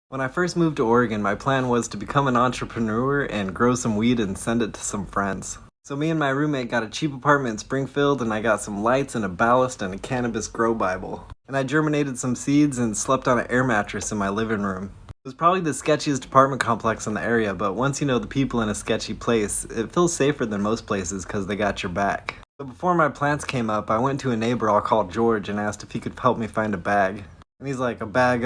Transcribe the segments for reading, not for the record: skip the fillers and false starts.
When I first moved to Oregon, my plan was to become an entrepreneur and grow some weed and send it to some friends. So me and my roommate got a cheap apartment in Springfield, and I got some lights and a ballast and a cannabis grow Bible. And I germinated some seeds and slept on an air mattress in my living room. It was probably the sketchiest apartment complex in the area, but once you know the people in a sketchy place, it feels safer than most places because they got your back. So before my plants came up, I went to a neighbor I'll call George and asked if he could help me find a bag. And he's like, a bag,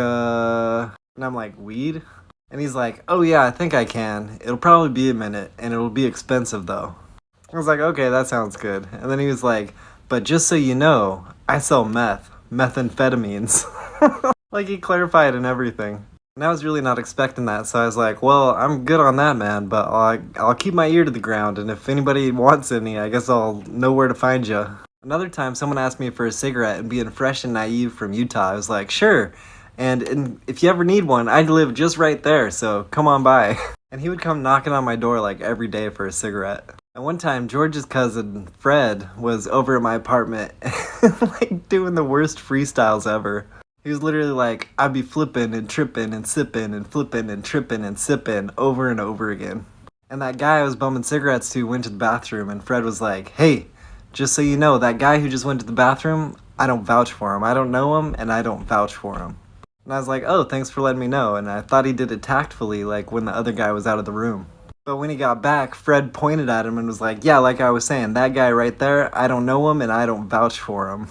And I'm like, weed? And he's like, oh yeah, I think I can. It'll probably be a minute, and it'll be expensive though. I was like, okay, that sounds good. And then he was like, but just so you know, I sell methamphetamines. Like, he clarified and everything. And I was really not expecting that, so I was like, well, I'm good on that, man, but I'll keep my ear to the ground, and if anybody wants any, I guess I'll know where to find you. Another time, someone asked me for a cigarette, and being fresh and naive from Utah, I was like, sure. And if you ever need one, I live just right there, so come on by. And he would come knocking on my door like every day for a cigarette. And one time, George's cousin, Fred, was over at my apartment, like doing the worst freestyles ever. He was literally like, I'd be flipping and tripping and sipping and flipping and tripping and sipping over and over again. And that guy I was bumming cigarettes to went to the bathroom, and Fred was like, hey, just so you know, that guy who just went to the bathroom, I don't vouch for him. I don't know him, and I don't vouch for him. And I was like, oh, thanks for letting me know. And I thought he did it tactfully, like when the other guy was out of the room. But when he got back, Fred pointed at him and was like, yeah, like I was saying, that guy right there, I don't know him and I don't vouch for him.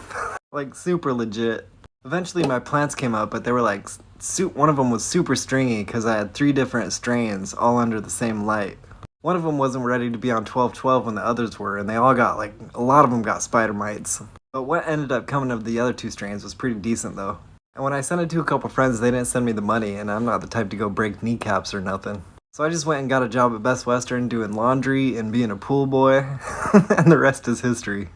Like, super legit. Eventually my plants came up, but they were like, one of them was super stringy because I had 3 different strains all under the same light. One of them wasn't ready to be on 12/12 when the others were, and they all got, like, a lot of them got spider mites. But what ended up coming of the other 2 strains was pretty decent though. And when I sent it to a couple friends, they didn't send me the money, and I'm not the type to go break kneecaps or nothing. So I just went and got a job at Best Western doing laundry and being a pool boy, and the rest is history.